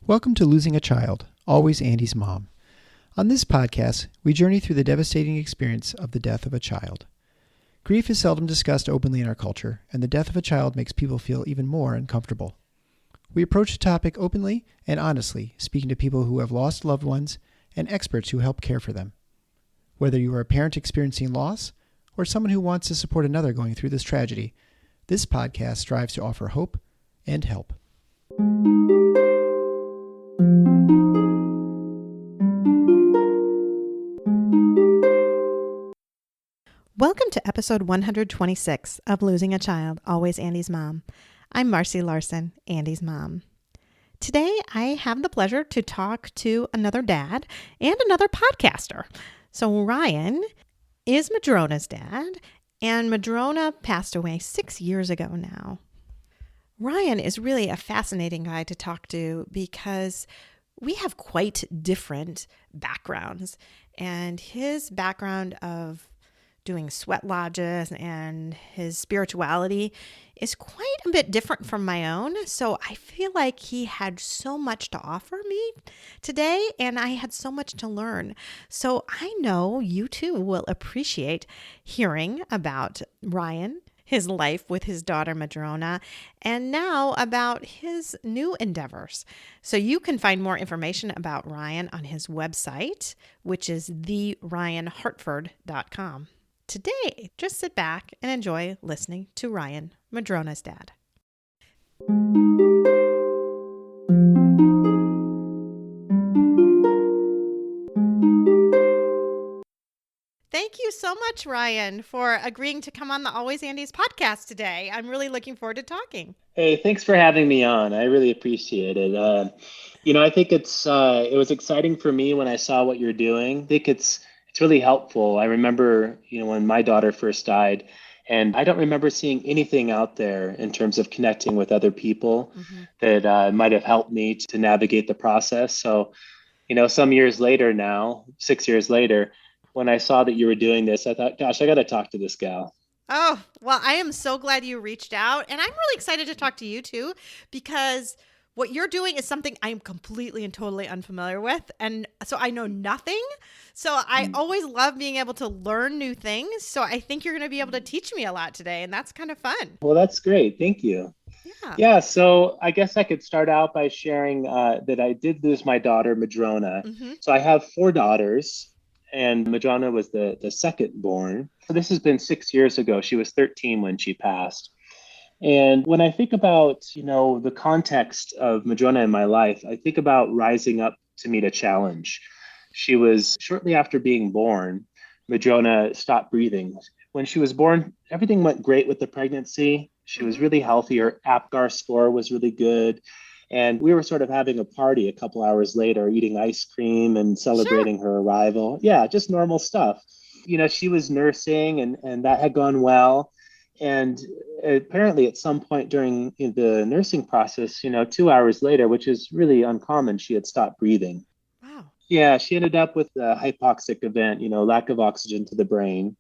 Welcome to Losing a Child, Always Andy's Mom. On this podcast, we journey through the devastating experience of the death of a child. Grief is seldom discussed openly in our culture, and the death of a child makes people feel even more uncomfortable. We approach the topic openly and honestly, speaking to people who have lost loved ones and experts who help care for them. Whether you are a parent experiencing loss or someone who wants to support another going through this tragedy, this podcast strives to offer hope and help. Welcome to episode 126 of Losing a Child, Always Andy's Mom. I'm Marcy Larson, Andy's mom. Today, I have the pleasure to talk to another dad and another podcaster. So Ryan is Madrona's dad, and Madrona passed away 6 years ago now. Ryan is really a fascinating guy to talk to because we have quite different backgrounds, and his background of doing sweat lodges and his spirituality is quite a bit different from my own. So I feel like he had so much to offer me today, and I had so much to learn. So I know you too will appreciate hearing about Ryan, his life with his daughter Madrona, and now about his new endeavors. So you can find more information about Ryan on his website, which is theryanhartford.com. Today, just sit back and enjoy listening to Ryan, Madrona's dad. Thank you so much, Ryan, for agreeing to come on the Always Andy's podcast today. I'm really looking forward to talking. Hey, thanks for having me on. I really appreciate it. I think it was exciting for me when I saw what you're doing. I think it's really helpful. I remember, when my daughter first died, and I don't remember seeing anything out there in terms of connecting with other people that might have helped me to navigate the process. So, some years later now, 6 years later, when I saw that you were doing this, I thought, gosh, I got to talk to this gal. Oh, well, I am so glad you reached out. And I'm really excited to talk to you too, because what you're doing is something I'm completely and totally unfamiliar with. And so I know nothing. So I always love being able to learn new things. So I think you're going to be able to teach me a lot today. And that's kind of fun. Well, that's great. Thank you. Yeah. So I guess I could start out by sharing that I did lose my daughter, Madrona. So I have 4 daughters, and Madrona was the second born. So this has been 6 years ago. She was 13 when she passed. And when I think about, the context of Madrona in my life, I think about rising up to meet a challenge. She was shortly after being born, Madrona stopped breathing. When she was born, everything went great with the pregnancy. She was really healthy. Her APGAR score was really good. And we were sort of having a party a couple hours later, eating ice cream and celebrating her arrival. Yeah, just normal stuff. She was nursing and that had gone well. And apparently at some point during the nursing process, 2 hours later, which is really uncommon, she had stopped breathing. Wow. Yeah, she ended up with a hypoxic event, lack of oxygen to the brain.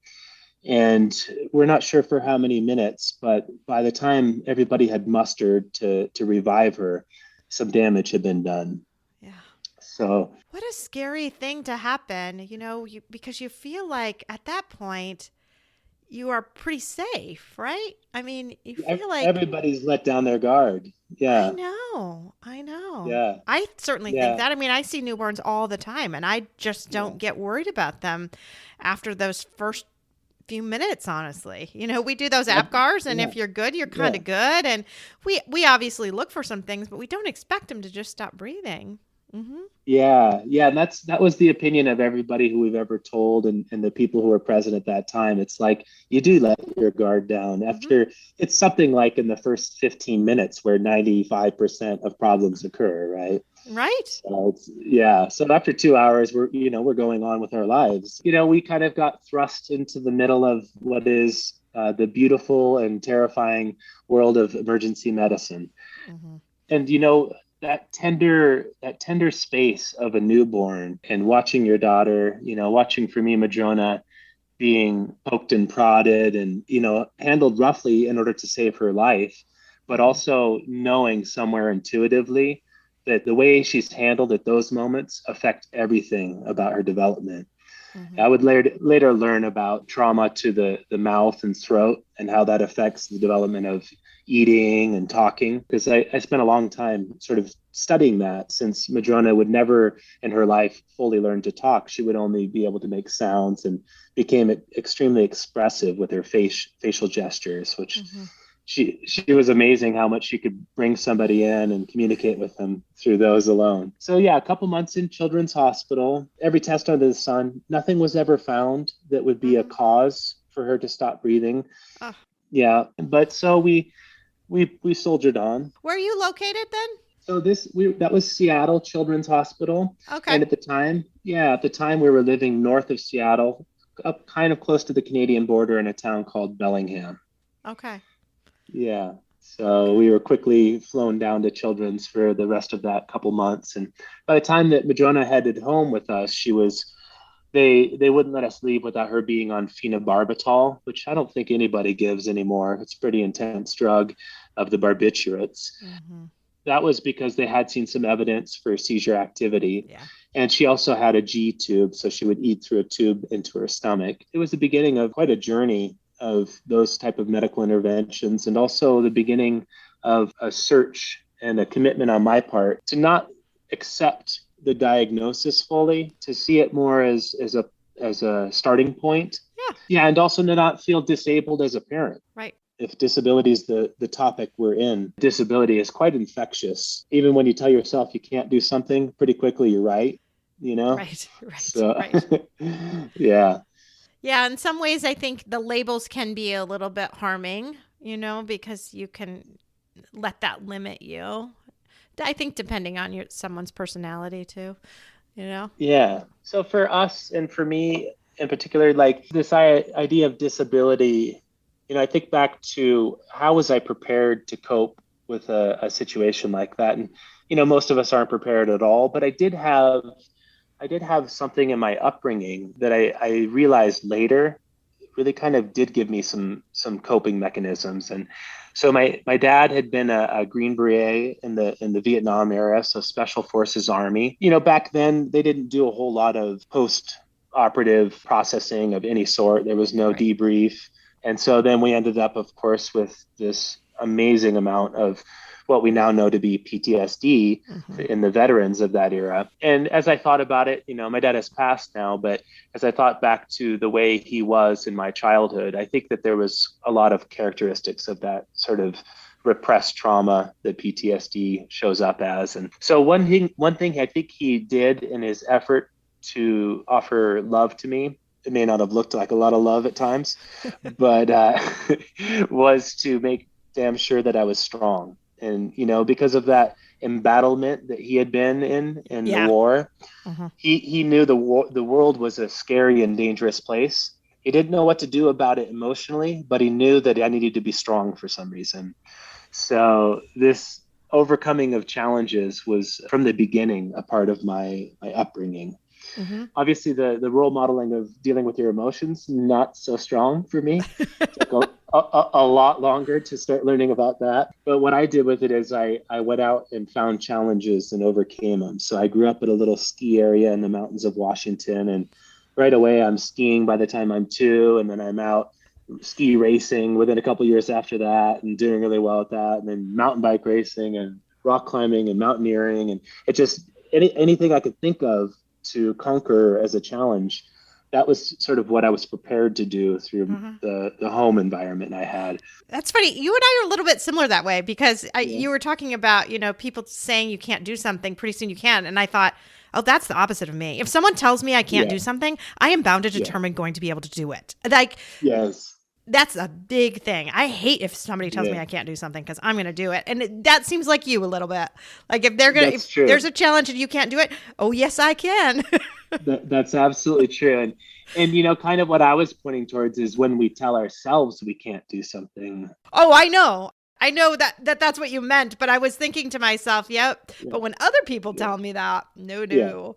And we're not sure for how many minutes, but by the time everybody had mustered to revive her, some damage had been done. Yeah. So what a scary thing to happen, because you feel like at that point, you are pretty safe, right? I mean, you feel like everybody's let down their guard. Yeah. I know. Yeah. I certainly think that. I mean, I see newborns all the time, and I just don't get worried about them after those first few minutes, honestly. We do those APGARs, and if you're good, you're kind of good. And we obviously look for some things, but we don't expect them to just stop breathing. Yeah. And that was the opinion of everybody who we've ever told and the people who were present at that time. It's like you do let your guard down after it's something like in the first 15 minutes where 95% of problems occur, right? Right. So So after 2 hours, we're going on with our lives. We kind of got thrust into the middle of what is the beautiful and terrifying world of emergency medicine. And that tender space of a newborn and watching your daughter, watching for me, Madrona, being poked and prodded and, handled roughly in order to save her life, but also knowing somewhere intuitively that the way she's handled at those moments affect everything about her development. I would later learn about trauma to the mouth and throat and how that affects the development of eating and talking, because I spent a long time sort of studying that, since Madrona would never in her life fully learn to talk. She would only be able to make sounds and became extremely expressive with her facial gestures, which she was amazing how much she could bring somebody in and communicate with them through those alone. So yeah, a couple months in Children's Hospital, every test under the sun, nothing was ever found that would be a cause for her to stop breathing. Yeah, but so we soldiered on. Where are you located then? So that was Seattle Children's Hospital. Okay. And at the time we were living north of Seattle, up kind of close to the Canadian border in a town called Bellingham. Okay. Yeah. So we were quickly flown down to Children's for the rest of that couple months. And by the time that Madrona headed home with us, they wouldn't let us leave without her being on phenobarbital, which I don't think anybody gives anymore. It's a pretty intense drug of the barbiturates. That was because they had seen some evidence for seizure activity. Yeah. And she also had a G tube, so she would eat through a tube into her stomach. It was the beginning of quite a journey of those type of medical interventions, and also the beginning of a search and a commitment on my part to not accept the diagnosis fully, to see it more as a starting point. Yeah, and also to not feel disabled as a parent. Right. If disability is the topic we're in, disability is quite infectious. Even when you tell yourself you can't do something, pretty quickly you're right, Right. So, Right. Yeah. Yeah, in some ways, I think the labels can be a little bit harming, because you can let that limit you. I think depending on someone's personality too, Yeah. So for us, and for me in particular, like this idea of disability, I think back to how was I prepared to cope with a situation like that? And, most of us aren't prepared at all, but I did have something in my upbringing that I realized later really kind of did give me some coping mechanisms. And so my dad had been a Green Beret in the Vietnam era, so Special Forces Army. Back then they didn't do a whole lot of post-operative processing of any sort. There was no debrief. And so then we ended up, of course, with this amazing amount of what we now know to be PTSD in the veterans of that era. And as I thought about it, my dad has passed now, but as I thought back to the way he was in my childhood, I think that there was a lot of characteristics of that sort of repressed trauma that PTSD shows up as. And so one thing I think he did in his effort to offer love to me, it may not have looked like a lot of love at times, but was to make damn sure that I was strong. And, because of that embattlement that he had been in the war, he knew the world was a scary and dangerous place. He didn't know what to do about it emotionally, but he knew that I needed to be strong for some reason. So this overcoming of challenges was from the beginning a part of my upbringing. Obviously, the role modeling of dealing with your emotions, not so strong for me. It took a lot longer to start learning about that. But what I did with it is I went out and found challenges and overcame them. So I grew up at a little ski area in the mountains of Washington. And right away, I'm skiing by the time I'm 2. And then I'm out ski racing within a couple of years after that and doing really well at that. And then mountain bike racing and rock climbing and mountaineering. And it just anything I could think of to conquer as a challenge, that was sort of what I was prepared to do through the home environment I had. That's funny. You and I are a little bit similar that way, because you were talking about, people saying you can't do something, pretty soon you can. And I thought, oh, that's the opposite of me. If someone tells me I can't do something, I am bound to determine going to be able to do it. Like, yes. That's a big thing. I hate if somebody tells me I can't do something, because I'm going to do it. And that seems like you a little bit. Like if there's a challenge and you can't do it, oh, yes, I can. That's absolutely true. And kind of what I was pointing towards is when we tell ourselves we can't do something. Oh, I know. I know that's what you meant, but I was thinking to myself, but when other people tell me that, no.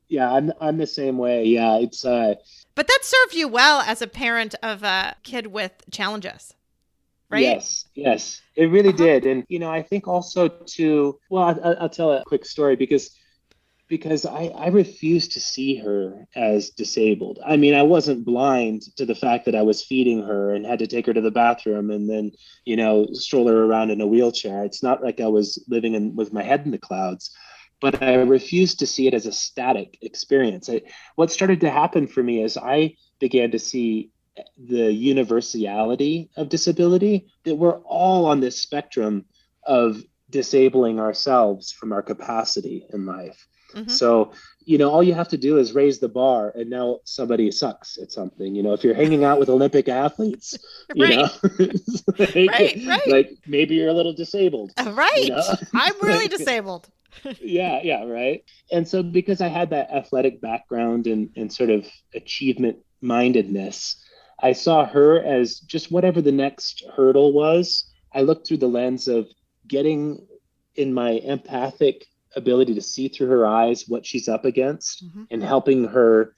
Yeah, I'm the same way. Yeah, it's But that served you well as a parent of a kid with challenges, right? Yes, it really did. And, I think also too, well, I'll tell a quick story because I refused to see her as disabled. I mean, I wasn't blind to the fact that I was feeding her and had to take her to the bathroom and then, stroll her around in a wheelchair. It's not like I was living with my head in the clouds, but I refused to see it as a static experience. What started to happen for me is I began to see the universality of disability, that we're all on this spectrum of disabling ourselves from our capacity in life. Mm-hmm. So, all you have to do is raise the bar and now somebody sucks at something. If you're hanging out with Olympic athletes, right. like maybe you're a little disabled. Right. I'm really disabled. Yeah, right. And so because I had that athletic background and sort of achievement mindedness, I saw her as just whatever the next hurdle was. I looked through the lens of getting in my empathic ability to see through her eyes what she's up against, mm-hmm. and helping her,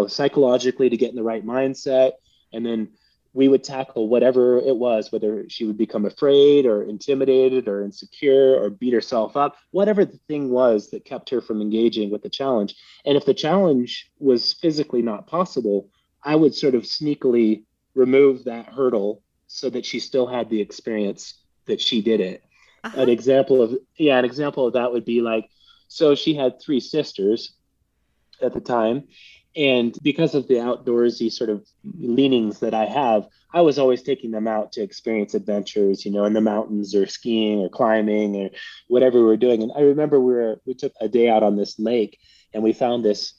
psychologically to get in the right mindset. And then we would tackle whatever it was, whether she would become afraid or intimidated or insecure or beat herself up, whatever the thing was that kept her from engaging with the challenge. And if the challenge was physically not possible, I would sort of sneakily remove that hurdle so that she still had the experience that she did it. Uh-huh. An example of that would be like, so she had 3 sisters at the time. And because of the outdoorsy sort of leanings that I have, I was always taking them out to experience adventures, in the mountains or skiing or climbing or whatever we were doing. And I remember we took a day out on this lake and we found this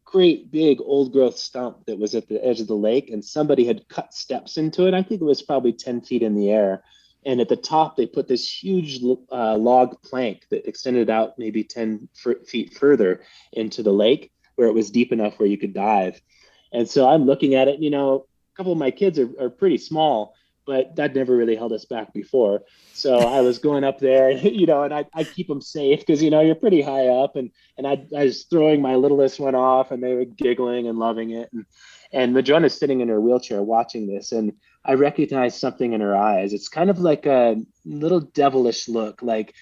great big old growth stump that was at the edge of the lake, and somebody had cut steps into it. I think it was probably 10 feet in the air. And at the top, they put this huge log plank that extended out maybe 10 feet further into the lake, where it was deep enough where you could dive. And so I'm looking at it, a couple of my kids are pretty small, but that never really held us back before. So I was going up there, and I keep them safe because, you're pretty high up, and I was throwing my littlest one off and they were giggling and loving it. And Madrona's sitting in her wheelchair watching this, and I recognized something in her eyes. It's kind of like a little devilish look, like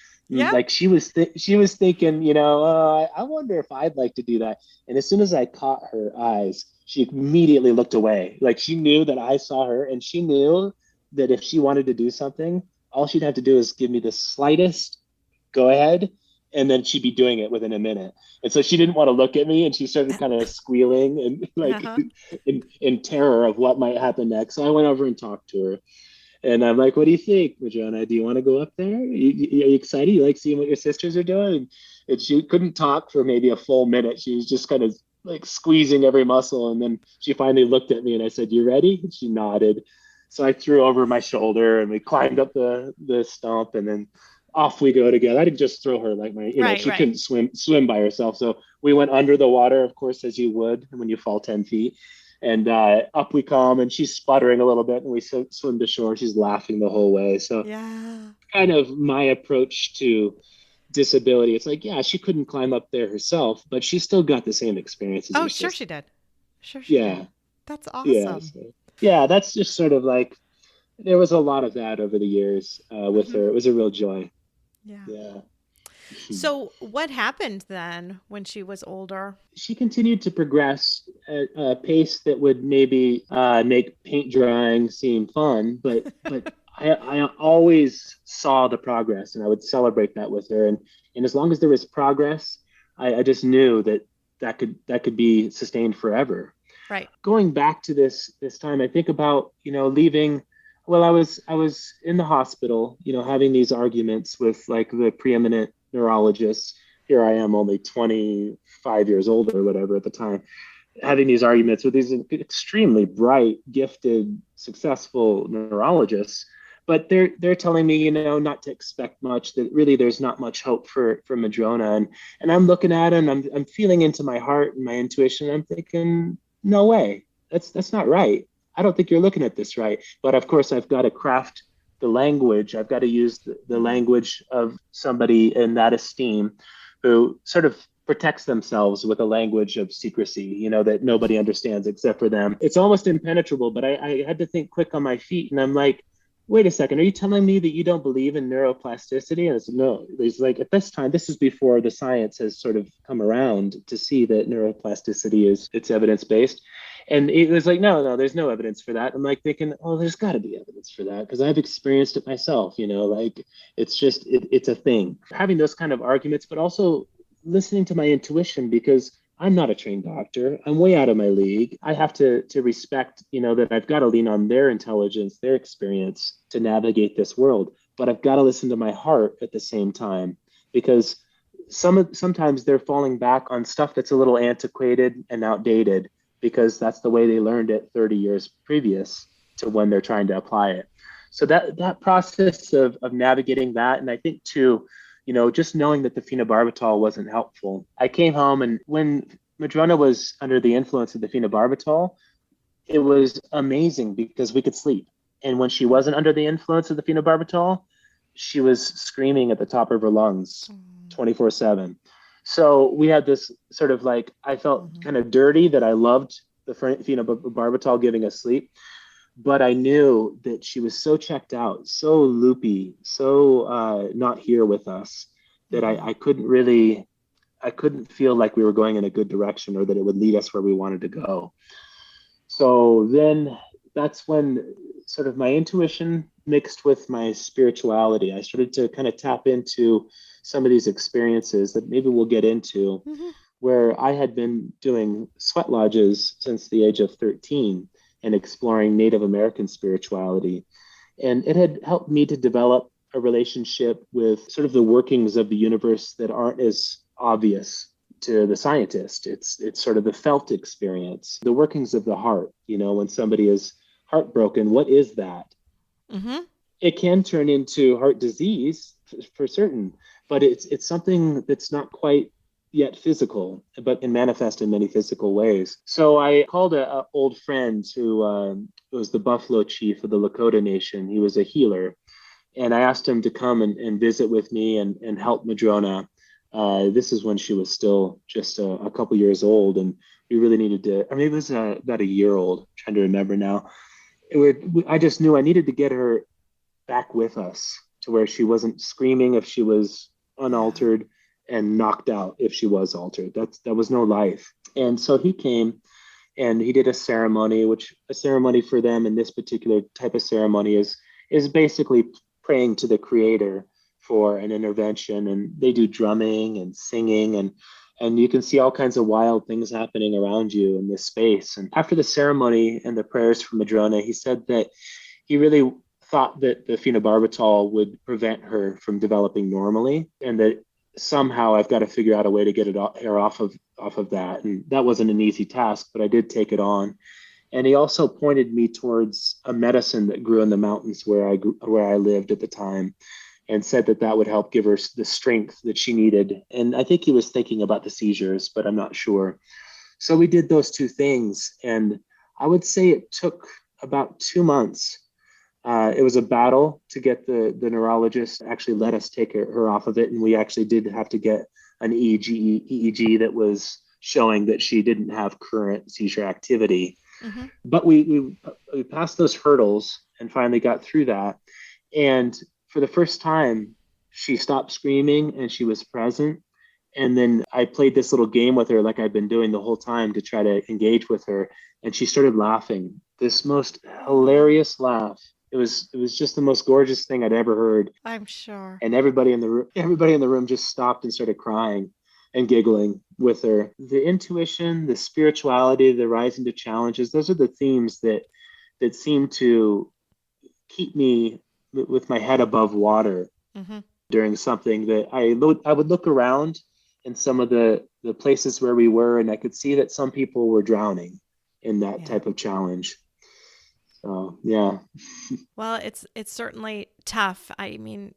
she was thinking, I wonder if I'd like to do that. And as soon as I caught her eyes, she immediately looked away. Like she knew that I saw her, and she knew that if she wanted to do something, all she'd have to do is give me the slightest go ahead, and then she'd be doing it within a minute. And so she didn't want to look at me, and she started kind of squealing and like in terror of what might happen next. So I went over and talked to her. And I'm like, what do you think, Madrona? Do you want to go up there? Are you excited? You like seeing what your sisters are doing? And she couldn't talk for maybe a full minute. She was just kind of like squeezing every muscle. And then she finally looked at me and I said, you ready? And she nodded. So I threw over my shoulder and we climbed up the stump, and then off we go together. I didn't just throw her like she couldn't swim by herself. So we went under the water, of course, as you would when you fall 10 feet. And up we come, and she's sputtering a little bit, and we swim to shore. She's laughing the whole way. So kind of my approach to disability. It's like, yeah, she couldn't climb up there herself, but she still got the same experience. Oh, sure she did. Sure she did. That's awesome. Yeah, that's just sort of like, there was a lot of that over the years with her. It was a real joy. Yeah. So what happened then when she was older? She continued to progress at a pace that would maybe make paint drying seem fun, but I always saw the progress, and I would celebrate that with her. And as long as there was progress, I just knew that could be sustained forever. Right. Going back to this time, I think about, leaving. Well, I was in the hospital, having these arguments with like the preeminent neurologists. Here I am, only 25 years old or whatever at the time, having these arguments with these extremely bright, gifted, successful neurologists. But they're telling me, not to expect much, that really there's not much hope for Madrona. And I'm looking at it, and I'm feeling into my heart and my intuition. And I'm thinking, no way, that's not right. I don't think you're looking at this right. But of course, I've got to craft the language. I've got to use the language of somebody in that esteem who sort of protects themselves with a language of secrecy, that nobody understands except for them. It's almost impenetrable, but I had to think quick on my feet. And I'm like, wait a second, are you telling me that you don't believe in neuroplasticity? And I said, no. He's like, at this time, this is before the science has sort of come around to see that neuroplasticity it's evidence-based. And it was like, no, there's no evidence for that. I'm like thinking, oh, there's got to be evidence for that because I've experienced it myself, like it's a thing. Having those kind of arguments, but also listening to my intuition because I'm not a trained doctor. I'm way out of my league. I have to respect, that I've got to lean on their intelligence, their experience to navigate this world. But I've got to listen to my heart at the same time because sometimes they're falling back on stuff that's a little antiquated and outdated because that's the way they learned it 30 years previous to when they're trying to apply it. So that process of navigating that, and I think too, just knowing that the phenobarbital wasn't helpful. I came home, and when Madrona was under the influence of the phenobarbital, it was amazing because we could sleep. And when she wasn't under the influence of the phenobarbital, she was screaming at the top of her lungs 24/7. So we had this sort of like, I felt kind of dirty that I loved the phenobarbital giving us sleep. But I knew that she was so checked out, so loopy, so not here with us that I couldn't feel like we were going in a good direction or that it would lead us where we wanted to go. So then that's when sort of my intuition mixed with my spirituality. I started to kind of tap into some of these experiences that maybe we'll get into, where I had been doing sweat lodges since the age of 13. And exploring Native American spirituality. And it had helped me to develop a relationship with sort of the workings of the universe that aren't as obvious to the scientist. It's sort of the felt experience, the workings of the heart. When somebody is heartbroken, what is that? It can turn into heart disease for certain, but it's something that's not quite yet physical, but can manifest in many physical ways. So I called an old friend who was the Buffalo chief of the Lakota Nation. He was a healer. And I asked him to come and visit with me and help Madrona. This is when she was still just a couple years old. And we really needed to, it was about a year old, I'm trying to remember now. I just knew I needed to get her back with us to where she wasn't screaming if she was unaltered and knocked out if she was altered. That was no life. And so he came and he did a ceremony, which a ceremony for them in this particular type of ceremony is basically praying to the creator for an intervention. And they do drumming and singing and you can see all kinds of wild things happening around you in this space. And after the ceremony and the prayers for Madrona, he said that he really thought that the phenobarbital would prevent her from developing normally and that somehow I've got to figure out a way to get her off of that. And that wasn't an easy task, but I did take it on. And he also pointed me towards a medicine that grew in the mountains where I lived at the time and said that would help give her the strength that she needed. And I think he was thinking about the seizures, but I'm not sure. So we did those two things. And I would say it took about 2 months. It was a battle to get the neurologist actually let us take her off of it. And we actually did have to get an EEG that was showing that she didn't have current seizure activity. But we passed those hurdles and finally got through that. And for the first time, she stopped screaming and she was present. And then I played this little game with her like I'd been doing the whole time to try to engage with her. And she started laughing, this most hilarious laugh. It was just the most gorgeous thing I'd ever heard. I'm sure. And everybody in the room just stopped and started crying and giggling with her. The intuition, the spirituality, the rising to challenges, those are the themes that seem to keep me with my head above water during something that I would look around in some of the places where we were, and I could see that some people were drowning in that type of challenge. So, yeah. Well, it's certainly tough. I mean,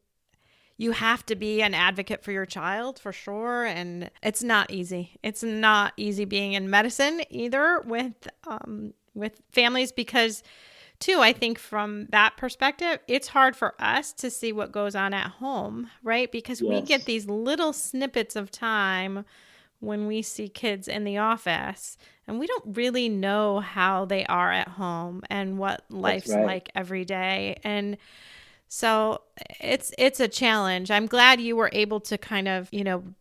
you have to be an advocate for your child for sure. And it's not easy. It's not easy being in medicine either with families because too, I think from that perspective, it's hard for us to see what goes on at home, right? Because we get these little snippets of time when we see kids in the office and we don't really know how they are at home and what life's like every day. And so it's a challenge. I'm glad you were able to kind of,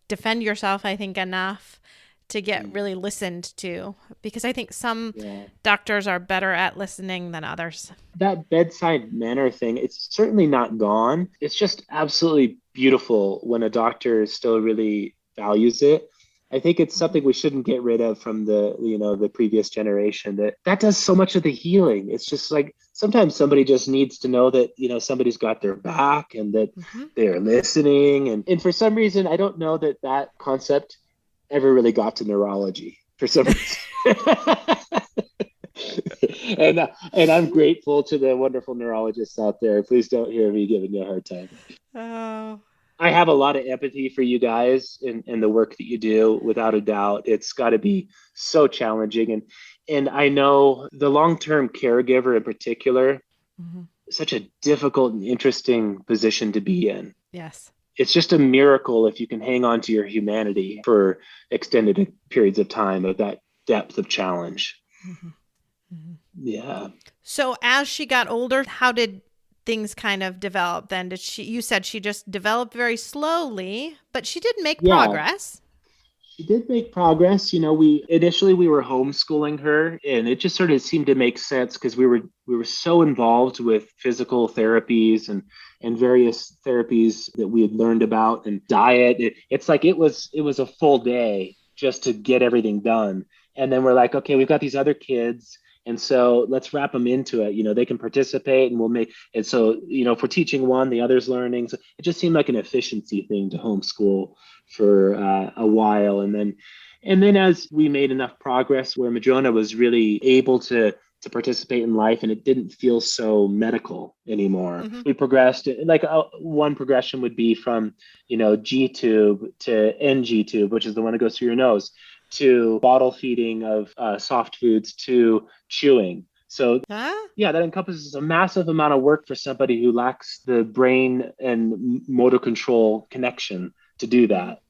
defend yourself, I think, enough to get really listened to, because I think some doctors are better at listening than others. That bedside manner thing, it's certainly not gone. It's just absolutely beautiful when a doctor still really values it. I think it's something we shouldn't get rid of from the previous generation. That does so much of the healing. It's just like sometimes somebody just needs to know that, somebody's got their back and that they're listening. And for some reason, I don't know that concept ever really got to neurology for some reason. And I'm grateful to the wonderful neurologists out there. Please don't hear me giving you a hard time. Oh. I have a lot of empathy for you guys and the work that you do. Without a doubt, it's got to be so challenging. And I know the long-term caregiver in particular, such a difficult and interesting position to be in. Yes. It's just a miracle if you can hang on to your humanity for extended periods of time of that depth of challenge. Yeah. So as she got older, how did things kind of develop then? You said she just developed very slowly, but she did make progress. She did make progress. We initially were homeschooling her, and it just sort of seemed to make sense because we were so involved with physical therapies and various therapies that we had learned about, and diet. It's like it was a full day just to get everything done. And then we're like, okay, we've got these other kids, and so let's wrap them into it. They can participate, and we'll make it so, if we're teaching one, the other's learning. So it just seemed like an efficiency thing to homeschool for a while. And then as we made enough progress where Madrona was really able to participate in life and it didn't feel so medical anymore, we progressed. Like one progression would be from, G tube to NG tube, which is the one that goes through your nose, to bottle feeding of soft foods to chewing. So that encompasses a massive amount of work for somebody who lacks the brain and motor control connection to do that.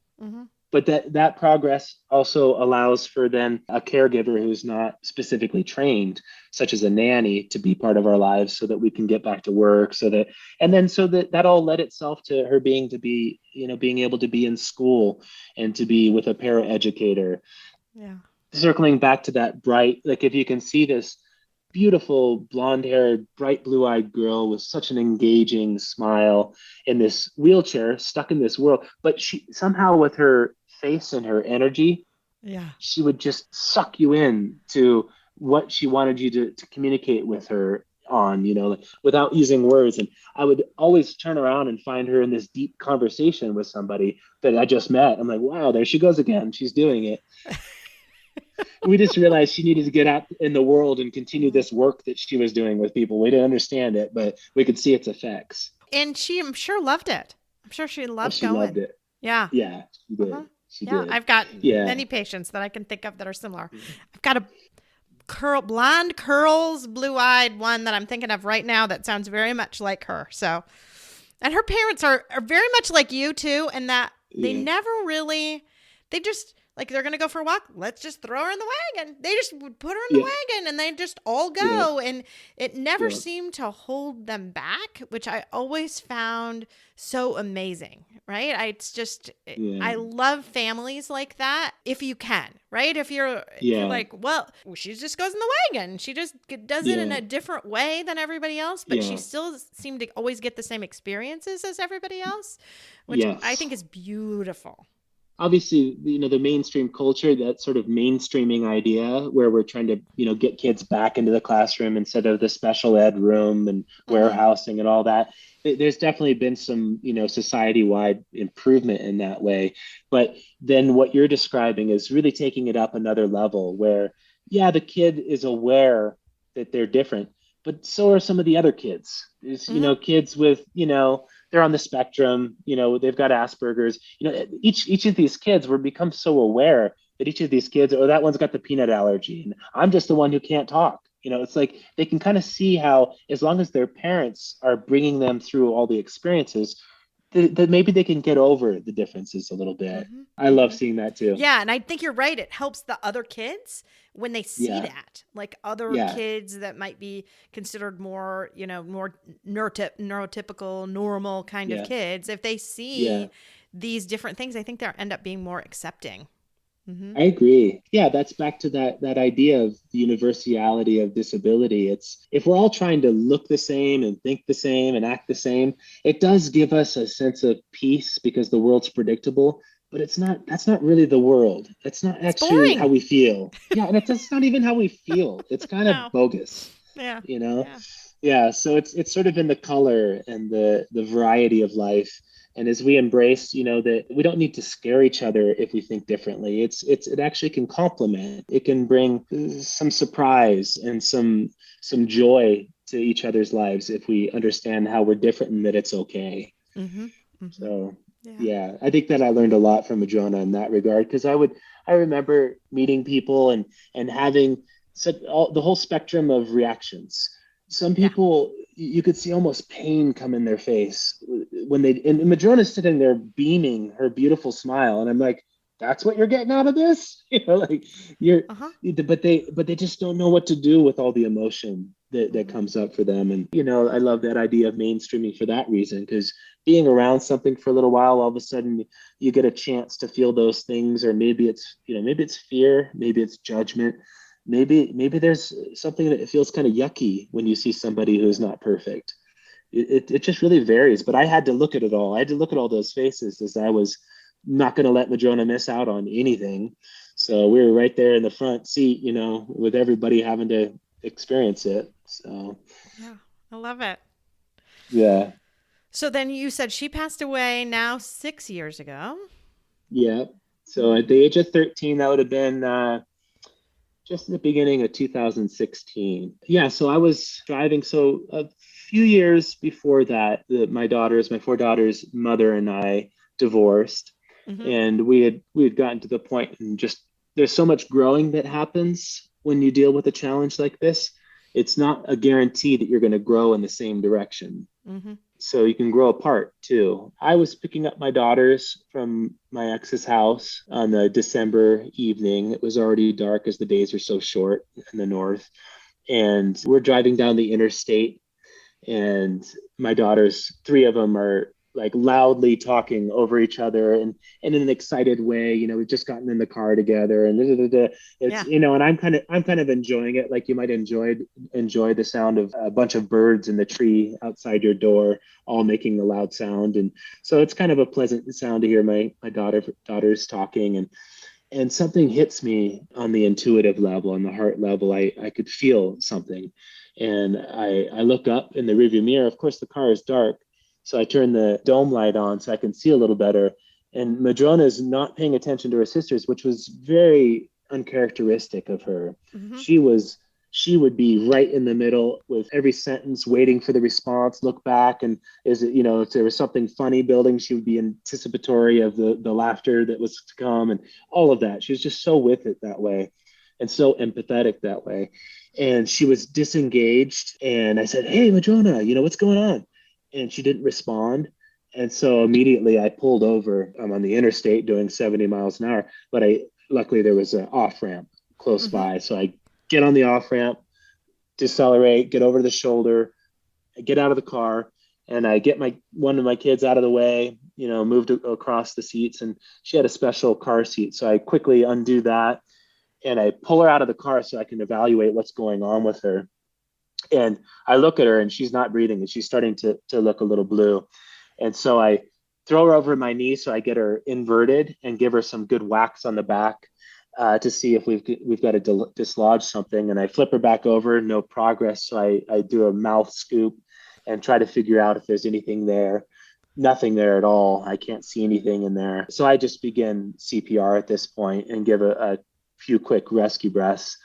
But that progress also allows for then a caregiver who's not specifically trained, such as a nanny, to be part of our lives so that we can get back to work. So that all led itself to her being able to be in school and to be with a paraeducator. Yeah. Circling back to that bright, like if you can see this beautiful blonde-haired, bright blue-eyed girl with such an engaging smile in this wheelchair, stuck in this world, but she somehow, with her face and her energy, she would just suck you in to what she wanted you to communicate with her on, without using words. And I would always turn around and find her in this deep conversation with somebody that I just met. I'm like, wow, there she goes again. She's doing it. We just realized she needed to get out in the world and continue this work that she was doing with people. We didn't understand it, but we could see its effects. And she, I'm sure, loved it. I'm sure she loved going. She loved it. Yeah. Yeah, she did. She did. I've got many patients that I can think of that are similar. I've got a blonde curls, blue-eyed one that I'm thinking of right now that sounds very much like her. So, and her parents are very much like you too, and that they never really, they just, like, they're going to go for a walk. Let's just throw her in the wagon. They just put her in the wagon and they just all go. And it never seemed to hold them back, which I always found so amazing, right? I love families like that if you can, right? If you're like, well, she just goes in the wagon. She just does it in a different way than everybody else, but she still seemed to always get the same experiences as everybody else, which I think is beautiful. Obviously, the mainstream culture, that sort of mainstreaming idea where we're trying to, get kids back into the classroom instead of the special ed room and warehousing and all that. There's definitely been some, society-wide improvement in that way. But then what you're describing is really taking it up another level where, the kid is aware that they're different, but so are some of the other kids. There's, kids with, they're on the spectrum, they've got Asperger's, each of these kids will become so aware that each of these kids, that one's got the peanut allergy and I'm just the one who can't talk. It's like they can kind of see how, as long as their parents are bringing them through all the experiences, that maybe they can get over the differences a little bit. Mm-hmm. I love seeing that too. Yeah, and I think you're right. It helps the other kids when they see Yeah. that, like other Yeah. kids that might be considered more, more neurotypical, normal kind of Yeah. kids. If they Yeah. see these different things, I think they'll end up being more accepting. Mm-hmm. I agree. Yeah, that's back to that idea of the universality of disability. It's if we're all trying to look the same and think the same and act the same, it does give us a sense of peace because the world's predictable, but that's not really the world. It's not It's actually how boring. we feel. Yeah, and it's not even how we feel. It's kind of No. bogus, Yeah. you know? Yeah. Yeah, so it's sort of in the color and the variety of life. And as we embrace, that we don't need to scare each other if we think differently. It actually can complement. It can bring some surprise and some joy to each other's lives if we understand how we're different and that it's okay. Mm-hmm. Mm-hmm. So Yeah. yeah, I think that I learned a lot from Madrona in that regard because I remember meeting people and having the whole spectrum of reactions. Some Yeah. people you could see almost pain come in their face when and Madrona's sitting there beaming her beautiful smile, and I'm like, that's what you're getting out of this, like you're. Uh-huh. But they just don't know what to do with all the emotion that Mm-hmm. comes up for them, and I love that idea of mainstreaming for that reason because being around something for a little while, all of a sudden you get a chance to feel those things, or maybe it's fear, maybe it's judgment, maybe there's something that feels kind of yucky when you see somebody who's not perfect. It just really varies. But I had to look at it all. I had to look at all those faces as I was not going to let Madrona miss out on anything. So we were right there in the front seat, with everybody having to experience it. So Yeah. I love it. yeah. So then you said she passed away now 6 years ago. Yeah. So at Mm-hmm. the age of 13, that would have been just in the beginning of 2016. Yeah. So I was driving. So a few years before that, my 4 daughters' mother and I divorced, Mm-hmm. and we had gotten to the point, and just there's so much growing that happens when you deal with a challenge like this. It's not a guarantee that you're going to grow in the same direction, Mm-hmm. so you can grow apart too. I was picking up my daughters from my ex's house on a December evening. It was already dark as the days are so short in the north. And we're driving down the interstate, and my daughters, three of them are like loudly talking over each other and in an excited way. We've just gotten in the car together and it's Yeah. and I'm kind of enjoying it, like you might enjoy the sound of a bunch of birds in the tree outside your door all making a loud sound. And so it's kind of a pleasant sound to hear my daughters talking, and something hits me on the intuitive level, on the heart level. I could feel something. And I look up in the rearview mirror. Of course, the car is dark. So I turn the dome light on so I can see a little better. And Madrona is not paying attention to her sisters, which was very uncharacteristic of her. Mm-hmm. She would be right in the middle with every sentence, waiting for the response, look back, and if there was something funny building, she would be anticipatory of the laughter that was to come, and all of that. She was just so with it that way, and so empathetic that way. And she was disengaged, and I said, "Hey, Madrona, what's going on?" And she didn't respond. And so immediately I pulled over. I'm on the interstate doing 70 miles an hour, but luckily there was an off ramp close Mm-hmm. by. So I get on the off ramp, decelerate, get over the shoulder, get out of the car, and I get one of my kids out of the way, moved across the seats, and she had a special car seat. So I quickly undo that and I pull her out of the car so I can evaluate what's going on with her. And I look at her and she's not breathing and she's starting to look a little blue. And so I throw her over my knee so I get her inverted and give her some good whacks on the back to see if we've got to dislodge something. And I flip her back over, no progress. So I do a mouth scoop and try to figure out if there's anything there. Nothing there at all. I can't see anything in there. So I just begin CPR at this point and give a few quick rescue breaths.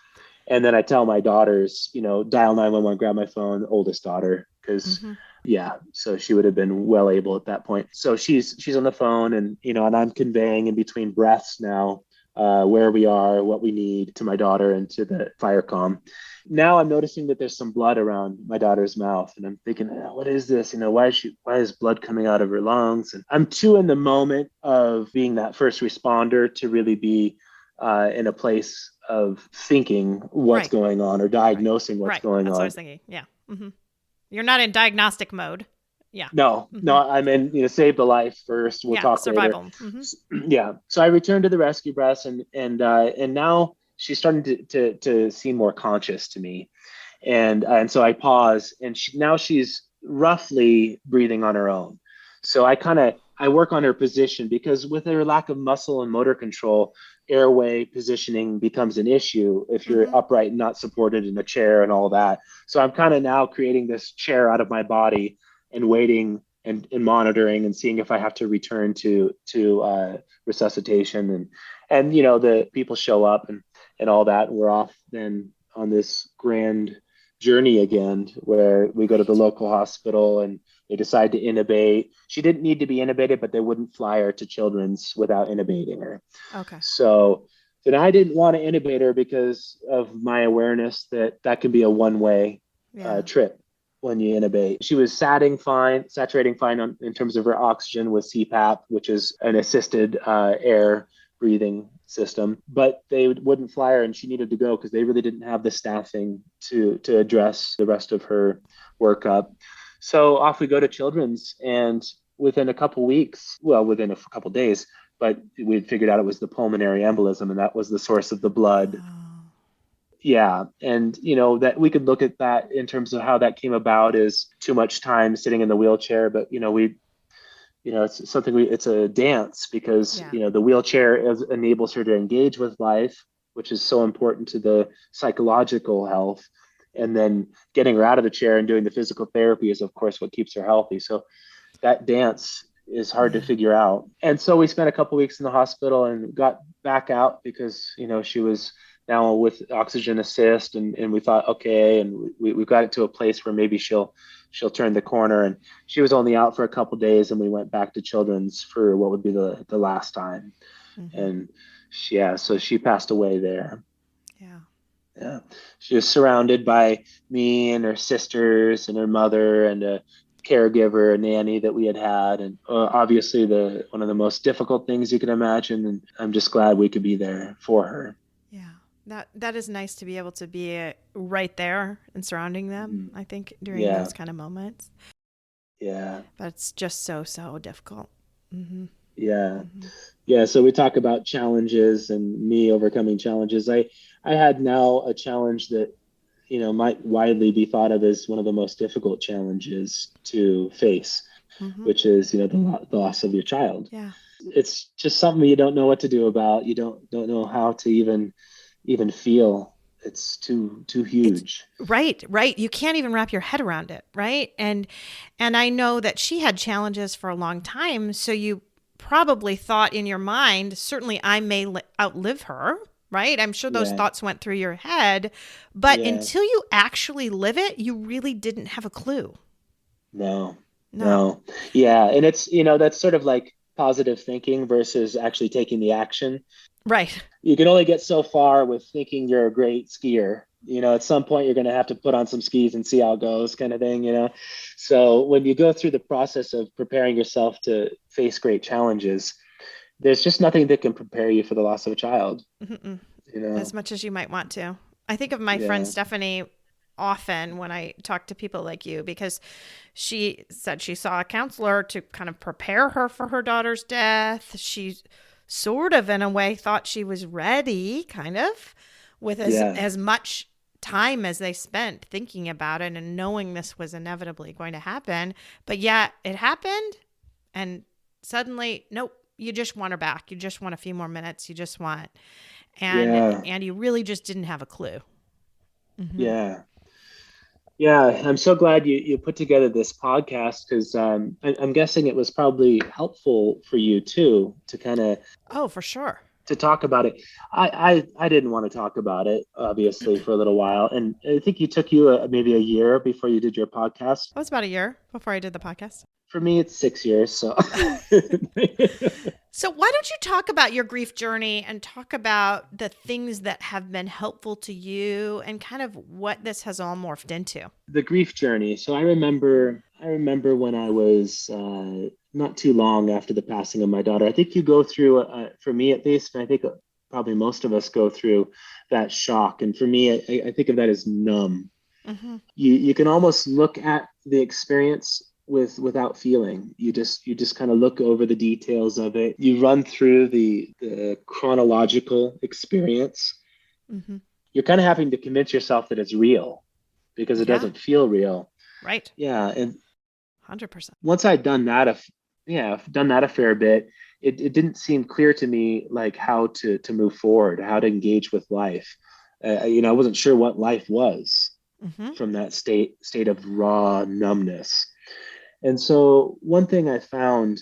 And then I tell my daughters, dial 911, grab my phone, oldest daughter, because Mm-hmm. yeah, so she would have been well able at that point. So she's on the phone, and and I'm conveying in between breaths now where we are, what we need to my daughter and to the fire comm. Now I'm noticing that there's some blood around my daughter's mouth, and I'm thinking, what is this? Why is blood coming out of her lungs? And I'm too in the moment of being that first responder to really be in a place of thinking what's going on or diagnosing what's going on. That's what I was thinking. Yeah. Mm-hmm. You're not in diagnostic mode. Yeah. No, I'm in, save the life first. We'll talk survival. later. Mm-hmm. Yeah. So I returned to the rescue breast, and now she's starting to seem more conscious to me. And so I pause, and now she's roughly breathing on her own. So I work on her position, because with her lack of muscle and motor control, airway positioning becomes an issue if you're upright and not supported in a chair and all that. So I'm kind of now creating this chair out of my body and waiting and monitoring and seeing if I have to return to resuscitation, and the people show up and all that. And we're off then on this grand journey again, where we go to the local hospital and they decide to intubate. She didn't need to be intubated, but they wouldn't fly her to Children's without intubating her. Okay. So then I didn't want to intubate her because of my awareness that can be a one-way trip when you intubate. She was saturating fine in terms of her oxygen with CPAP, which is an assisted air breathing system, but they wouldn't fly her, and she needed to go because they really didn't have the staffing to address the rest of her workup. So off we go to Children's, and within a couple days, but we'd figured out it was the pulmonary embolism, and that was the source of the blood. Yeah. And, that we could look at that in terms of how that came about is too much time sitting in the wheelchair. But, it's something it's a dance, because, the wheelchair enables her to engage with life, which is so important to the psychological health. And then getting her out of the chair and doing the physical therapy is, of course, what keeps her healthy. So that dance is hard to figure out. And so we spent a couple weeks in the hospital and got back out because, she was now with oxygen assist, and we thought, okay, and we got it to a place where maybe she'll turn the corner. And she was only out for a couple days, and we went back to Children's for what would be the last time. And so she passed away there. Yeah. She was surrounded by me and her sisters and her mother and a caregiver, a nanny that we had, and obviously one of the most difficult things you can imagine. And I'm just glad we could be there for her. Yeah, that is nice to be able to be right there and surrounding them. I think during those kind of moments. Yeah, but it's just so difficult. Yeah. So we talk about challenges and me overcoming challenges. I had now a challenge that, might widely be thought of as one of the most difficult challenges to face, which is, the loss of your child. Yeah. It's just something you don't know what to do about. You don't know how to even feel. It's too huge. Right. You can't even wrap your head around it. Right. And I know that she had challenges for a long time. So you probably thought in your mind, certainly I may outlive her. Right. I'm sure those thoughts went through your head, but until you actually live it, you really didn't have a clue. No. Yeah. And it's, that's sort of like positive thinking versus actually taking the action. Right. You can only get so far with thinking you're a great skier. At some point you're going to have to put on some skis and see how it goes, kind of thing, So when you go through the process of preparing yourself to face great challenges, there's just nothing that can prepare you for the loss of a child. As much as you might want to. I think of my friend Stephanie often when I talk to people like you, because she said she saw a counselor to kind of prepare her for her daughter's death. She sort of, in a way, thought she was ready, kind of, with as much time as they spent thinking about it and knowing this was inevitably going to happen. But yeah, it happened, and suddenly, nope, you just want her back. You just want a few more minutes. You just want, and you really just didn't have a clue. Yeah. I'm so glad you put together this podcast, because I'm guessing it was probably helpful for you too, to kind of. Oh, for sure. To talk about it. I didn't want to talk about it, obviously, for a little while. And I think it took you maybe a year before you did your podcast. It was about a year before I did the podcast. For me, it's 6 years. So, So why don't you talk about your grief journey and talk about the things that have been helpful to you and kind of what this has all morphed into? the grief journey. So I remember when I was not too long after the passing of my daughter. I think you go through, for me at least, and I think probably most of us go through that shock. And for me, I think of that as numb. Mm-hmm. You can almost look at the experience without feeling. You just kind of look over the details of it. You run through the chronological experience. Mm-hmm. You're kind of having to convince yourself that it's real because it Yeah. doesn't feel real. Right. Yeah, and 100%. once I'd done that, I've done that a fair bit. It didn't seem clear to me like how to move forward, how to engage with life. I wasn't sure what life was Mm-hmm. from that state of raw numbness. And so one thing I found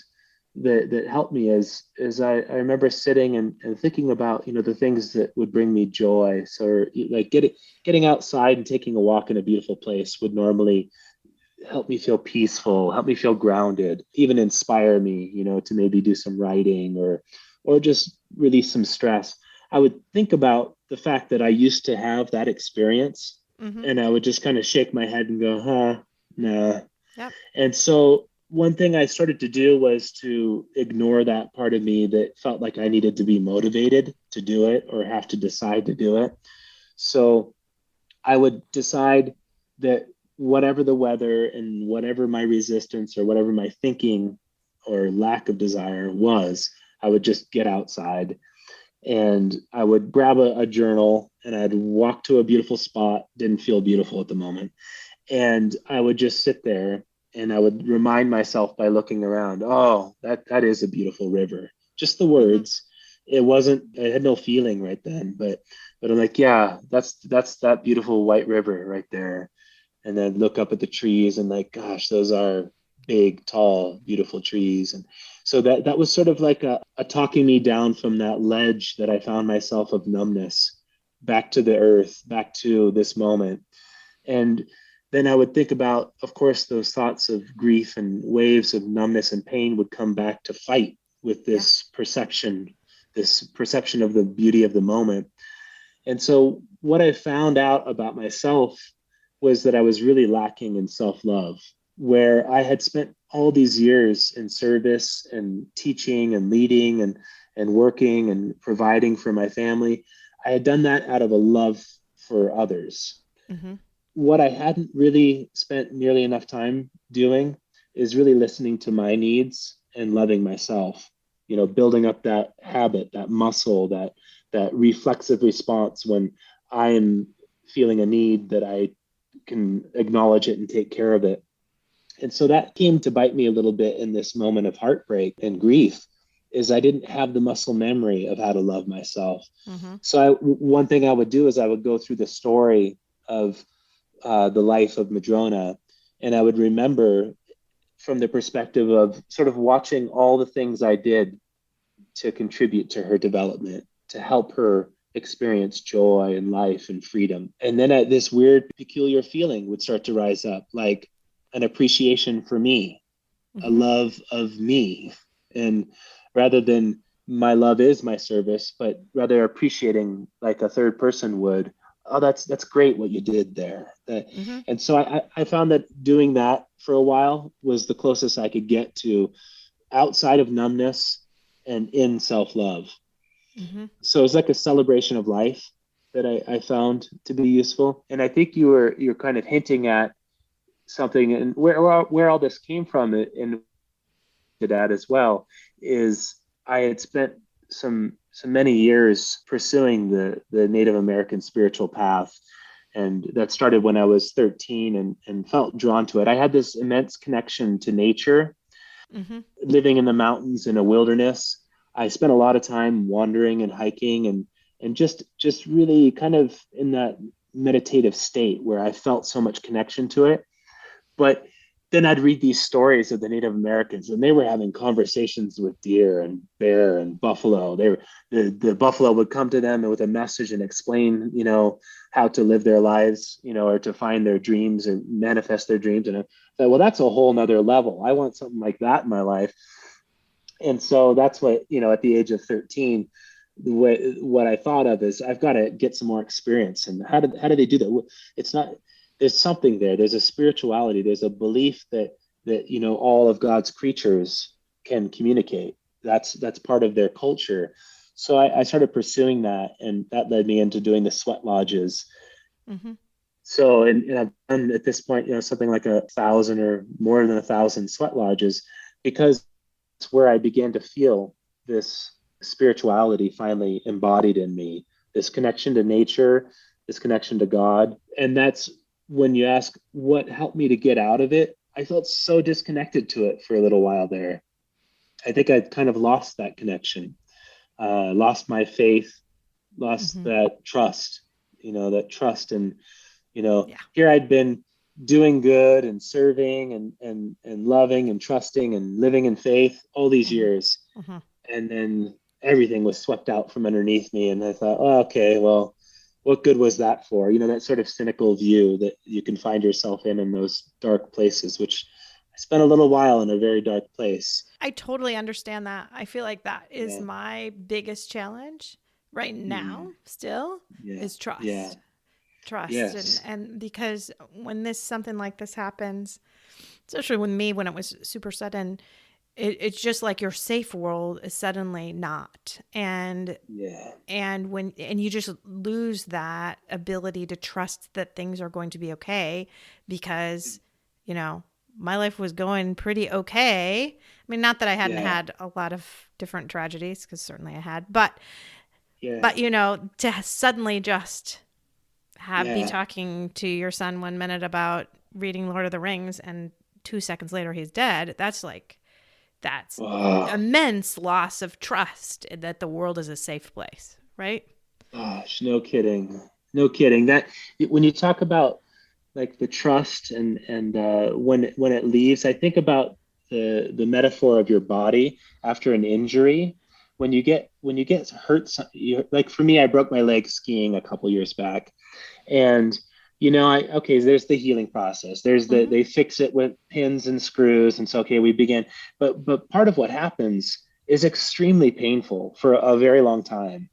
that helped me is I remember sitting and thinking about, the things that would bring me joy. So like getting outside and taking a walk in a beautiful place would normally help me feel peaceful, help me feel grounded, even inspire me, to maybe do some writing or just release some stress. I would think about the fact that I used to have that experience, Mm-hmm. and I would just kind of shake my head and go, nah. Yep. And so one thing I started to do was to ignore that part of me that felt like I needed to be motivated to do it or have to decide to do it. So I would decide that whatever the weather and whatever my resistance or whatever my thinking or lack of desire was, I would just get outside and I would grab a journal and I'd walk to a beautiful spot. Didn't feel beautiful at the moment. And I would just sit there and I would remind myself by looking around, oh, that is a beautiful river. Just the words. Mm-hmm. It wasn't, I had no feeling right then, but I'm like, yeah, that's that beautiful white river right there. And then look up at the trees and like, gosh, those are big, tall, beautiful trees. And so that was sort of like a talking me down from that ledge that I found myself of numbness back to the earth, back to this moment. And then I would think about, of course, those thoughts of grief and waves of numbness and pain would come back to fight with this perception of the beauty of the moment. And so what I found out about myself was that I was really lacking in self-love, where I had spent all these years in service and teaching and leading and working and providing for my family. I had done that out of a love for others. Mm-hmm. What I hadn't really spent nearly enough time doing is really listening to my needs and loving myself, building up that habit, that muscle, that reflexive response when I am feeling a need that I can acknowledge it and take care of it. And so that came to bite me a little bit in this moment of heartbreak and grief is I didn't have the muscle memory of how to love myself. Mm-hmm. So one thing I would do is I would go through the story of the life of Madrona, and I would remember from the perspective of sort of watching all the things I did to contribute to her development, to help her experience joy and life and freedom. And then this weird, peculiar feeling would start to rise up, like an appreciation for me, a love of me. And rather than my love is my service, but rather appreciating like a third person would, oh, that's great what you did there. And so I found that doing that for a while was the closest I could get to outside of numbness and in self-love. Mm-hmm. So it's like a celebration of life that I found to be useful. And I think you're kind of hinting at something, and where all this came from and to that as well is I had spent some many years pursuing the Native American spiritual path. And that started when I was 13 and felt drawn to it. I had this immense connection to nature, living in the mountains in a wilderness. I spent a lot of time wandering and hiking and just really kind of in that meditative state where I felt so much connection to it. But then I'd read these stories of the Native Americans, and they were having conversations with deer and bear and buffalo. The buffalo would come to them with a message and explain, how to live their lives, or to find their dreams and manifest their dreams. And I thought, well, that's a whole nother level. I want something like that in my life. And so that's what, at the age of 13, what I thought of is I've got to get some more experience. And how do they do that? It's not, there's something there. There's a spirituality. There's a belief that all of God's creatures can communicate. That's part of their culture. So I started pursuing that, and that led me into doing the sweat lodges. Mm-hmm. So, and I've done at this point, something like 1,000 or more than 1,000 sweat lodges, because it's where I began to feel this spirituality finally embodied in me, this connection to nature, this connection to God. And that's when you ask what helped me to get out of it. I felt so disconnected to it for a little while there. I think I kind of lost that connection, lost my faith, lost that trust, and, here I'd been doing good and serving and loving and trusting and living in faith all these years. And then everything was swept out from underneath me. And I thought, oh, okay, well, what good was that for? That sort of cynical view that you can find yourself in those dark places, which I spent a little while in a very dark place. I totally understand that. I feel like that is my biggest challenge right now still is trust. Yeah. Trust. Yes. And because when something like this happens, especially with me, when it was super sudden, it's just like your safe world is suddenly not. And you just lose that ability to trust that things are going to be okay, because, my life was going pretty okay. I mean, not that I hadn't had a lot of different tragedies, because certainly I had, but to suddenly just be talking to your son 1 minute about reading Lord of the Rings and 2 seconds later he's dead. That's immense loss of trust that the world is a safe place, right? Gosh, no kidding. That when you talk about like the trust and when it leaves, I think about the metaphor of your body after an injury. When you get hurt, like for me, I broke my leg skiing a couple years back, and there's the healing process. There's they fix it with pins and screws, and so we begin. But part of what happens is extremely painful for a very long time.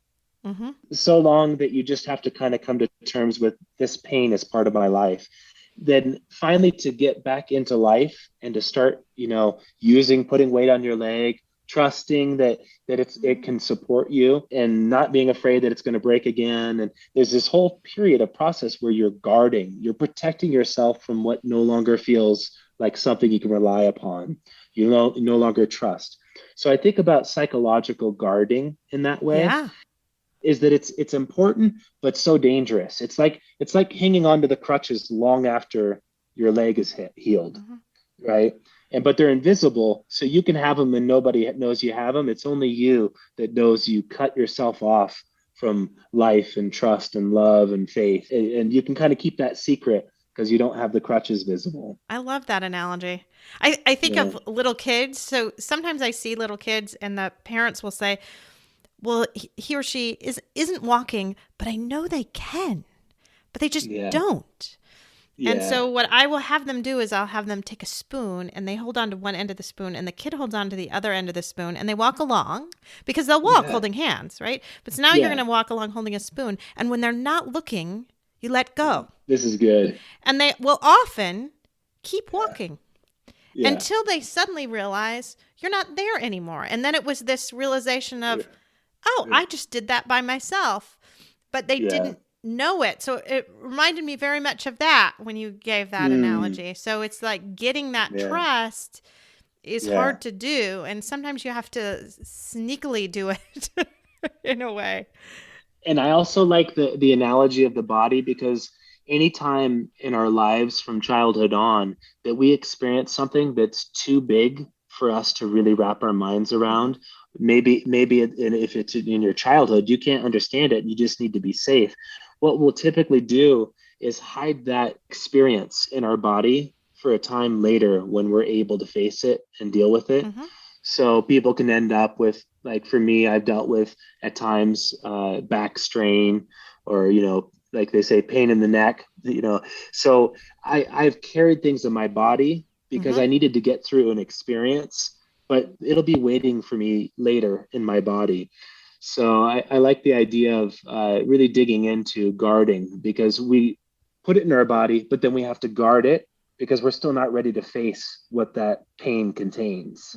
So long that you just have to kind of come to terms with this pain as part of my life. Then finally to get back into life and to start, putting weight on your leg, trusting that it can support you, and not being afraid that it's going to break again. And there's this whole period of process where you're protecting yourself from what no longer feels like something you can rely upon. You no longer trust. So I think about psychological guarding in that way. Yeah. Is that it's important, but so dangerous. It's like hanging onto the crutches long after your leg is healed, right? But they're invisible, so you can have them and nobody knows you have them. It's only you that knows you cut yourself off from life and trust and love and faith, and you can kind of keep that secret because you don't have the crutches visible. I love that analogy. I think of little kids. So sometimes I see little kids and the parents will say, well, he or she isn't walking, but I know they can, but they just don't. Yeah. And so what I will have them do is I'll have them take a spoon, and they hold on to one end of the spoon, and the kid holds on to the other end of the spoon, and they walk along, because they'll walk holding hands, right? But so now you're going to walk along holding a spoon, and when they're not looking, you let go. This is good. And they will often keep walking until they suddenly realize you're not there anymore. And then it was this realization of, I just did that by myself, but they didn't know it. So it reminded me very much of that when you gave that analogy. So it's like getting that trust is hard to do, and sometimes you have to sneakily do it in a way. And I also like the analogy of the body, because anytime in our lives from childhood on that we experience something that's too big for us to really wrap our minds around, maybe if it's in your childhood, you can't understand it. You just need to be safe. What we'll typically do is hide that experience in our body for a time later when we're able to face it and deal with it. So people can end up with, like for me, I've dealt with at times back strain, or, like they say, pain in the neck, So I've carried things in my body because I needed to get through an experience, but it'll be waiting for me later in my body. So I like the idea of really digging into guarding, because we put it in our body, but then we have to guard it because we're still not ready to face what that pain contains.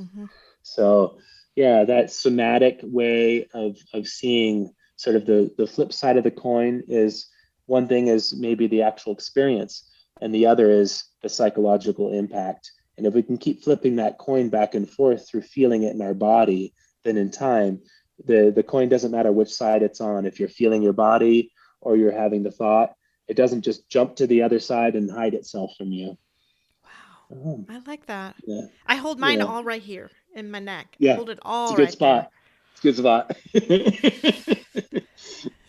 So yeah, that somatic way of seeing sort of the flip side of the coin is, one thing is maybe the actual experience, and the other is the psychological impact. And if we can keep flipping that coin back and forth through feeling it in our body, then in time, the coin doesn't matter which side it's on. If you're feeling your body or you're having the thought, it doesn't just jump to the other side and hide itself from you. Wow. I like that. Yeah. I hold mine all right here in my neck. Yeah. I hold it all it's a good right spot. there. It's a good spot.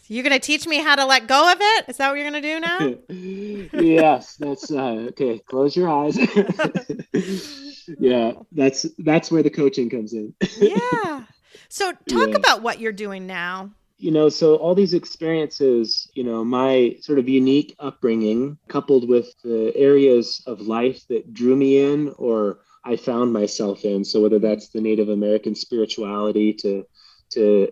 You're going to teach me how to let go of it? Is that what you're going to do now? Yes, that's okay. Close your eyes. Yeah, that's where the coaching comes in. Yeah. So talk about what you're doing now. So all these experiences, my sort of unique upbringing, coupled with the areas of life that drew me in or I found myself in. So whether that's the Native American spirituality to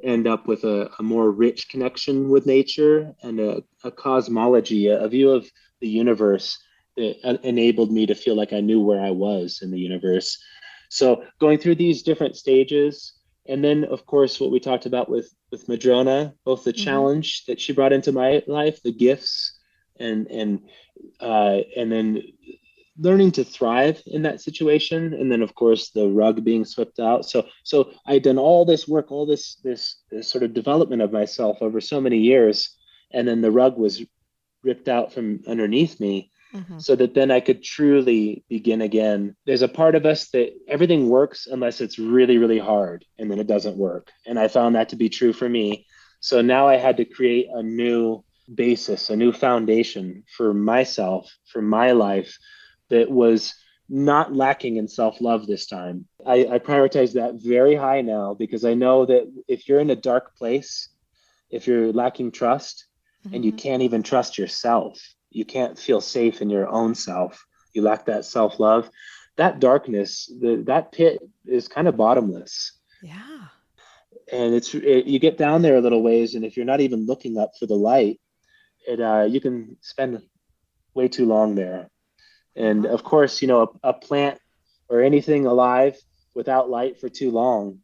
end up with a more rich connection with nature, and a cosmology, a view of the universe that enabled me to feel like I knew where I was in the universe. So going through these different stages, and then of course what we talked about with Madrona, both the challenge that she brought into my life, the gifts, and then learning to thrive in that situation, and then of course the rug being swept out. So I'd done all this work, all this sort of development of myself over so many years, and then the rug was ripped out from underneath me, so that then I could truly begin again. There's a part of us that everything works unless it's really, really hard, and then it doesn't work. And I found that to be true for me. So now I had to create a new basis, a new foundation for myself, for my life, that was not lacking in self-love this time. I prioritize that very high now, because I know that if you're in a dark place, if you're lacking trust, and you can't even trust yourself, you can't feel safe in your own self, you lack that self-love, that darkness, that pit is kind of bottomless. Yeah. And you get down there a little ways, and if you're not even looking up for the light, you can spend way too long there. And of course, a plant or anything alive without light for too long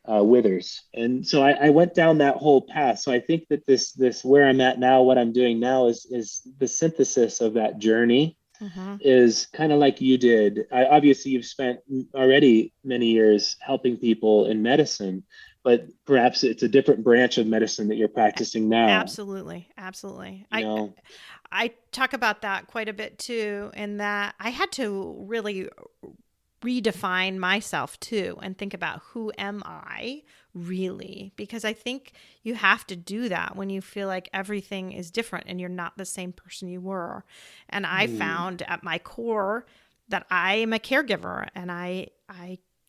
withers. And so I went down that whole path. So I think that this where I'm at now, what I'm doing now is the synthesis of that journey. Is kind of like you did. Obviously, you've spent already many years helping people in medicine, but perhaps it's a different branch of medicine that you're practicing now. Absolutely. I talk about that quite a bit too, in that I had to really redefine myself too, and think about, who am I really? Because I think you have to do that when you feel like everything is different and you're not the same person you were. And I found at my core that I am a caregiver, and I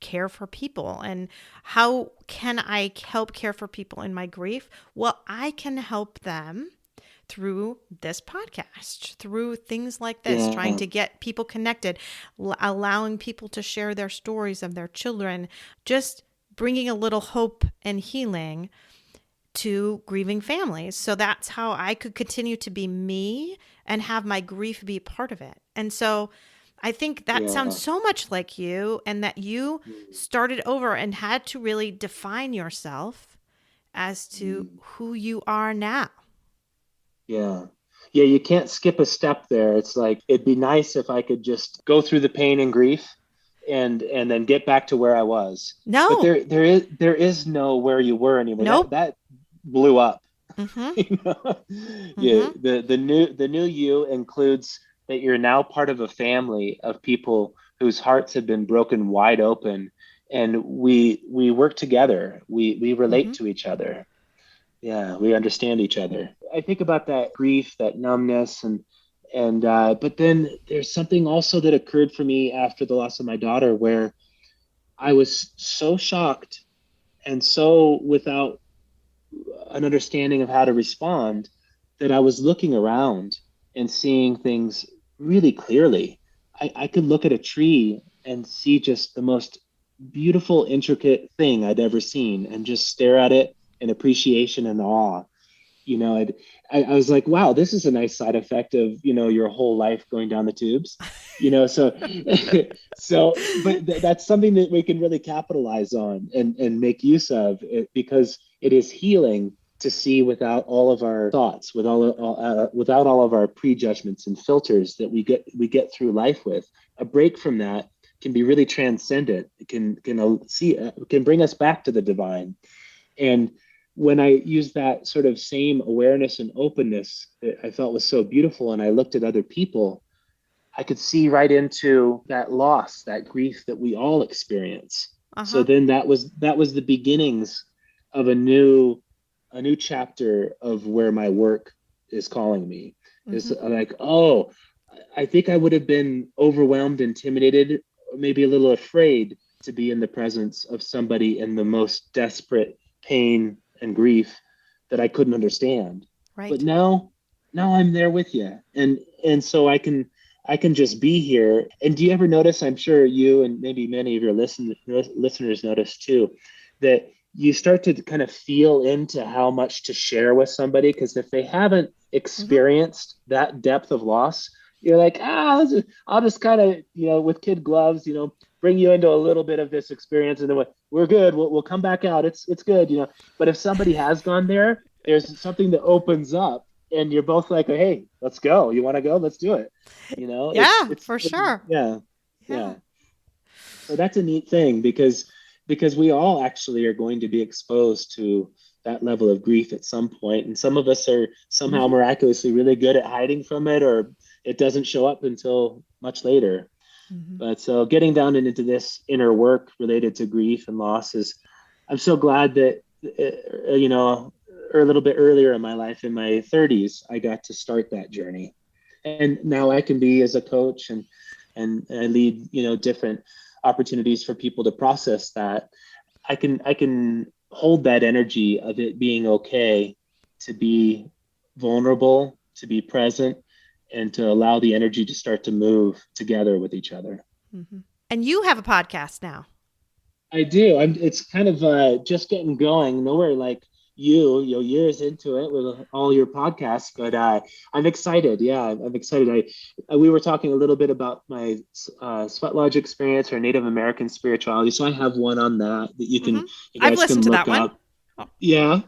care for people. And how can I help care for people in my grief? Well, I can help them through this podcast, through things like this, trying to get people connected, allowing people to share their stories of their children, just bringing a little hope and healing to grieving families. So that's how I could continue to be me and have my grief be part of it. And so I think that sounds so much like you, and that you started over and had to really define yourself as to who you are now. Yeah, you can't skip a step there. It's like, it'd be nice if I could just go through the pain and grief and then get back to where I was. No. But there is no where you were anymore. Nope. That blew up. Mm-hmm. Yeah, the new you includes that you're now part of a family of people whose hearts have been broken wide open, and we work together. We relate to each other. Yeah, we understand each other. I think about that grief, that numbness, and But then there's something also that occurred for me after the loss of my daughter where I was so shocked and so without an understanding of how to respond that I was looking around and seeing things really clearly. I could look at a tree and see just the most beautiful, intricate thing I'd ever seen and just stare at it in appreciation and awe. I was like, wow, this is a nice side effect of, your whole life going down the tubes, so, that's something that we can really capitalize on and make use of because it is healing to see without all of our thoughts, without all of our prejudgments and filters that we get through life with. A break from that can be really transcendent. It can bring us back to the divine. And when I used that sort of same awareness and openness that I felt was so beautiful, and I looked at other people, I could see right into that loss, that grief that we all experience. So then that was the beginnings of a new chapter of where my work is calling me. It's like, oh, I think I would have been overwhelmed, intimidated, maybe a little afraid to be in the presence of somebody in the most desperate pain and grief that I couldn't understand. Right. But now I'm there with you. And so I can just be here. And do you ever notice, I'm sure you and maybe many of your listeners notice too, that you start to kind of feel into how much to share with somebody? Because if they haven't experienced that depth of loss, you're like, I'll just kind of, with kid gloves, bring you into a little bit of this experience, and then we're good. We'll come back out. It's good, But if somebody has gone there, there's something that opens up, and you're both like, hey, let's go. You want to go? Let's do it. Yeah, it's for sure. Yeah. So that's a neat thing because we all actually are going to be exposed to that level of grief at some point, and some of us are somehow miraculously really good at hiding from it, or it doesn't show up until much later. But so getting down into this inner work related to grief and losses, I'm so glad that, or a little bit earlier in my life, in my 30s, I got to start that journey. And now I can be as a coach and I lead, different opportunities for people to process that. I can hold that energy of it being okay to be vulnerable, to be present, and to allow the energy to start to move together with each other. And you have a podcast now. I do. It's kind of just getting going. Nowhere like you're years into it with all your podcasts, but I'm excited. Yeah, I'm excited. We were talking a little bit about my Sweat Lodge experience or Native American spirituality. So I have one on that you can. You guys I've listened can to look that up. one. Yeah.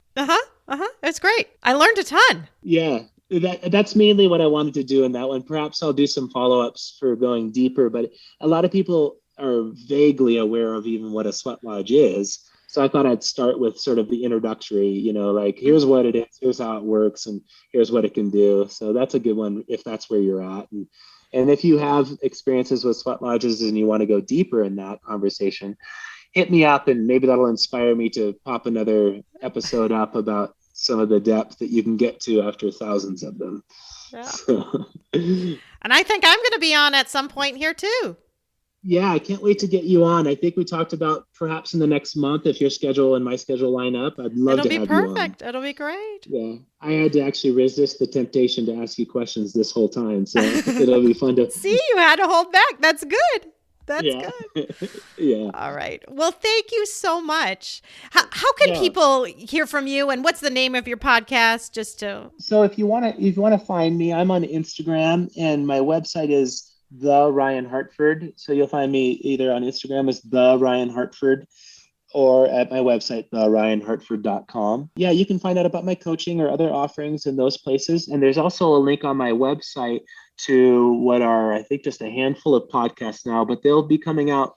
It's great. I learned a ton. Yeah. That's mainly what I wanted to do in that one. Perhaps I'll do some follow-ups for going deeper, but a lot of people are vaguely aware of even what a sweat lodge is. So I thought I'd start with sort of the introductory, like here's what it is, here's how it works, and here's what it can do. So that's a good one if that's where you're at. And if you have experiences with sweat lodges and you want to go deeper in that conversation, hit me up and maybe that'll inspire me to pop another episode up about some of the depth that you can get to after thousands of them. Yeah. So. And I think I'm going to be on at some point here too. Yeah, I can't wait to get you on. I think we talked about perhaps in the next month, if your schedule and my schedule line up, I'd love to have you on. It'll be perfect. It'll be great. Yeah, I had to actually resist the temptation to ask you questions this whole time. So it'll be fun to... See, you had to hold back. That's good. That's good. Yeah. All right. Well, thank you so much. How can people hear from you, and what's the name of your podcast? So if you want to find me, I'm on Instagram, and my website is The Ryan Hartford. So you'll find me either on Instagram as The Ryan Hartford or at my website, theryanhartford.com. Yeah, you can find out about my coaching or other offerings in those places. And there's also a link on my website to what are, I think, just a handful of podcasts now, but they'll be coming out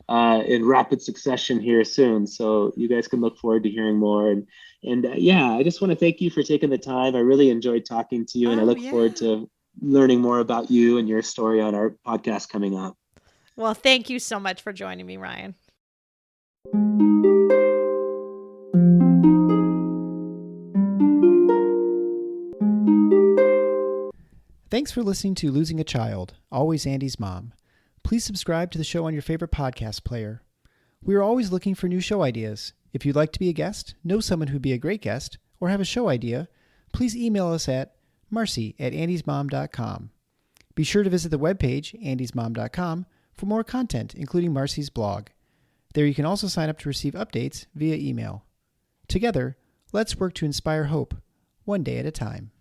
in rapid succession here soon. So you guys can look forward to hearing more. And I just want to thank you for taking the time. I really enjoyed talking to you, and I look forward to learning more about you and your story on our podcast coming up. Well, thank you so much for joining me, Ryan. Thanks for listening to Losing a Child, Always Andy's Mom. Please subscribe to the show on your favorite podcast player. We are always looking for new show ideas. If you'd like to be a guest, know someone who'd be a great guest, or have a show idea, please email us at marcy@andysmom.com. Be sure to visit the webpage, andysmom.com, for more content, including Marcy's blog. There you can also sign up to receive updates via email. Together, let's work to inspire hope, one day at a time.